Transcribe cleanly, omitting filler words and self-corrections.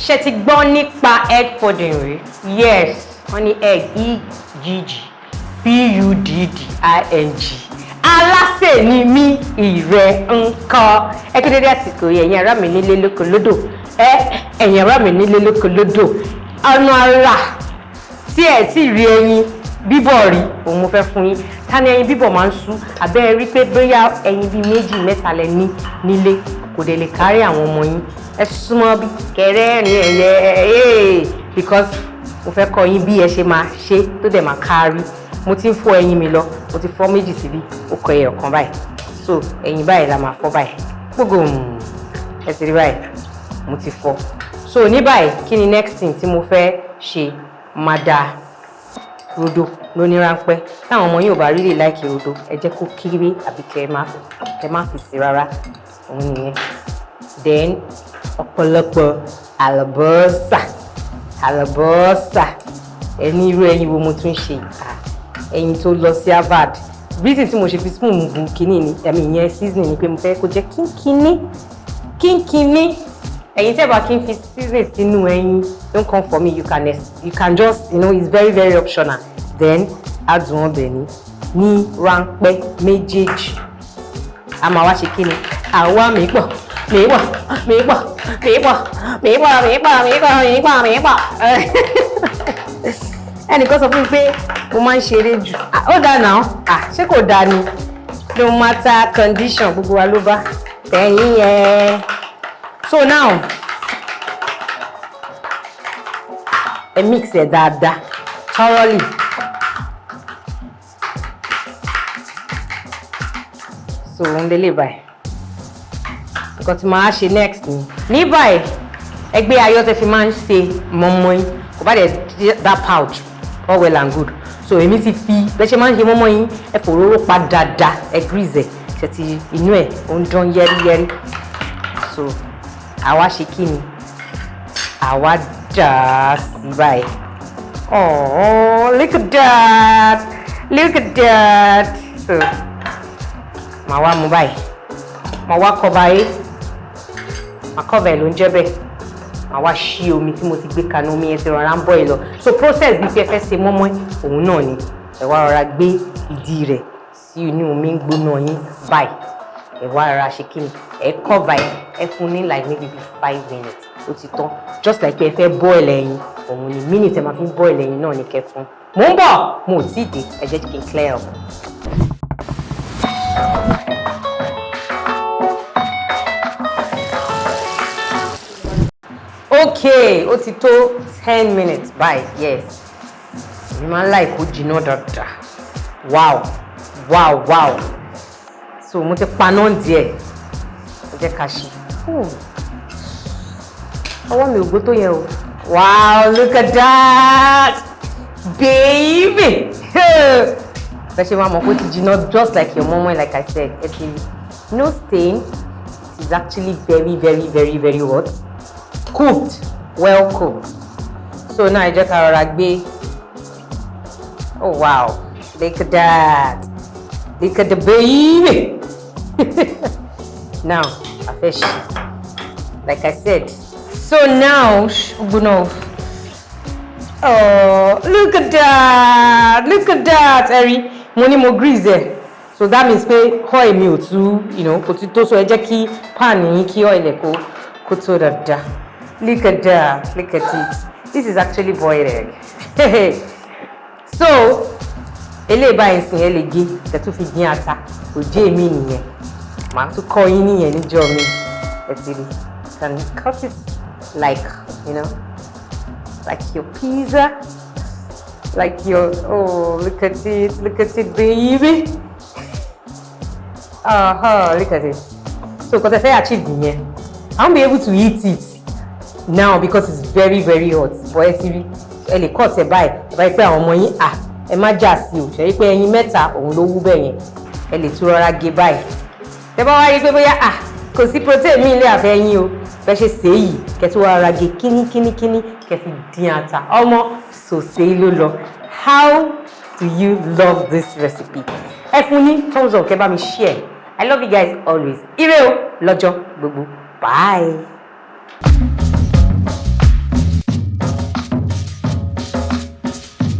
Ṣé ti gbọ́ nípa egg pudding rí? Yes, wọ́n ní egg Pudding. Alase ni mí ìrẹ ńkọ́. Ẹ kú dédé àsìkò yẹn, ẹ̀yin ará mi nílé lóko lódò. Ẹ̀yin ará mi nílé lóko lódò. Ọ̀nà ara tí ẹ ti rí ẹyin bíbọ̀ rí, òun mo fẹ́ fún yín. Ta ni ẹyin bíbọ̀ máa ń sú? Àbẹ́ rí pé bóyá ẹyin bíi méjì mẹ́ta lẹ ní nílé kò dẹ̀ lè kárí àwọn ọmọ yín. Ẹ súnmọ́ bí kẹrẹ́rìn ẹ̀yẹ because mo fẹ́ kọ́ yín bí ẹ ṣe máa ṣe tó dẹ̀ máa kárí. Mo ti ń fọ́ ẹyin mi lọ, mo ti fọ́ méjì síbí, ó kọ ẹyọ kan báyìí. So ẹyin báyìí la máa fọ́ báyìí. Gbogbo ẹ ti rí báyìí, mo ti fọ́. So ní báyìí kí ni next thing tí mo fẹ́ ṣe? Máa da rodo lóní ráńpẹ́. Táwọn ọmọ yín ò bá really like rodo, ẹ jẹ́ kó kéré àbí kẹ́ má fi sí rárá. Òun nìyẹn. Then ọ̀pọ̀lọpọ̀ Alubosa. Ẹni irú ẹyin wo mo tún ṣe? Ẹyin tó lọ sí Harvard. Reason tí mo ṣe fi spoon bu kíní ni ìyẹn seasoning ni pé mo fẹ́ kó jẹ́ kínkínní. Ẹyin tẹ́ bá kí n fi seasoning sínú ẹyin, don't come for me. You can just, it's very very optional. Then adùn ọbẹ̀ ní ráńpẹ́ méjèèjì. A máa wá ṣe kíni? Àwa mi pọ̀. Ẹnìkan sọ fún mi pé mo máa ń ṣeré jù. Ó dáa náà. Ṣé kò dáa ni? No matter condition, gbogbo wa ló bá tẹ̀yìn yẹn. So now, ẹ mix ẹ dáadáa, thoroughly. So ń délé báyìí. Nǹkan tí màá ṣe next ni. Ní báyìí, ẹgbẹ́ ayọ̀ tẹ́ fi máa ń ṣe mọ́mọ́ yín. Kò bá dẹ̀ that pouch, all well and good. So èmi ti fi bẹ́ẹ̀ ṣe máa ń ṣe mọ́mọ́ yín, ẹ fòróró pa dáadáa, ẹ grease ẹ̀, ṣe ti inú ẹ̀ ó ń dán yẹ́rìyẹ́rì. So àwa ṣe kí ni? Àwa dà á sí báyìí. Oh, look at that! So màá wá mú báyìí. Màá wá kọ́ báyìí. Màá kọ́ bẹ́ẹ̀ ló ń jẹ́ bẹ́ẹ̀. Màá wá ṣí omi tí mo ti gbé kaná, omi yẹn ti rọra ń bọ̀ ẹ lọ. So process bí fẹ́ ṣe mọ́mọ́ òun náà ni. Ẹ wá rọra gbé ìdí rẹ̀ sí inú omi ń gbóná yín báyìí. Ẹ wá rọra ṣe kí ni? Ẹ cover ẹ fún ní like maybe 5 minutes. Ó ti tán. Just like pé ẹ fẹ́ boil ẹyin. Òun ni minute ẹ máa fi boil ẹyin náà ni kẹ́ fún. Mo ń bọ̀, mo ò tíì dé. Ẹ jẹ́ kí n clear up. Okay, ó ti tó 10 minutes báyìí. Yes. You máa ń like kó jiná dáadáa. Wow. So mo ti paná díẹ̀. Ẹ jẹ́ ká ṣe. Ọwọ́ mi ò gbó tó yẹ o. Wow, look at that, baby. Bẹ́ẹ̀ ṣe máa mọ̀ pé ó ti jiná just like your mom, like I said. No stain. It is actually very very very very hot. Cooked, well cooked. So now I just rọra gbé. Oh wow, look at that. Look at the baby. Now, I fish. Like I said. So now, oh, look at that. Eri, mo ní mo grease ẹ. So that means pé oil mi ò tú, kò ti tó, so ẹ jẹ́ kí pan yín kí oil ẹ kó tó dáadáa. Look at it. This is actually boiled egg. So, eléyìí báyìí sìn ẹ lè gé, ẹ tún fi dín ata. Kò jẹ́ èmi nìyẹn. Màá tún kọ́ yín nìyẹn níjọ́ mi. Ẹ ti rí. Can cut it like, like your pizza. Like your, oh, look at it, baby. Look at it. So, because I say achieve nìyẹn, I won't be able to eat it now because it's very very hot. But ẹ lè cut ẹ báyìí pé àwọn ọmọ yín ẹ má jà sí o, ṣe rí pé ẹyin mẹ́ta òun ló wú bẹ́ẹ̀ yẹn, ẹ lè tún rọra gé báyìí. Tẹ bá wá rí pé bóyá kò sí protein mi ilé àfẹ́ yín o, bẹ́ẹ̀ ṣe ṣe yìí kẹ́ tún rọra gé kíní kẹ́ fi dín ata. Ọmọ sòsè ló lọ. How do you love this recipe? Ẹ fún ní thumbs up, kẹ́ bá mi share. I love you guys always. Ire o lọ́jọ́ gbogbo. Bye.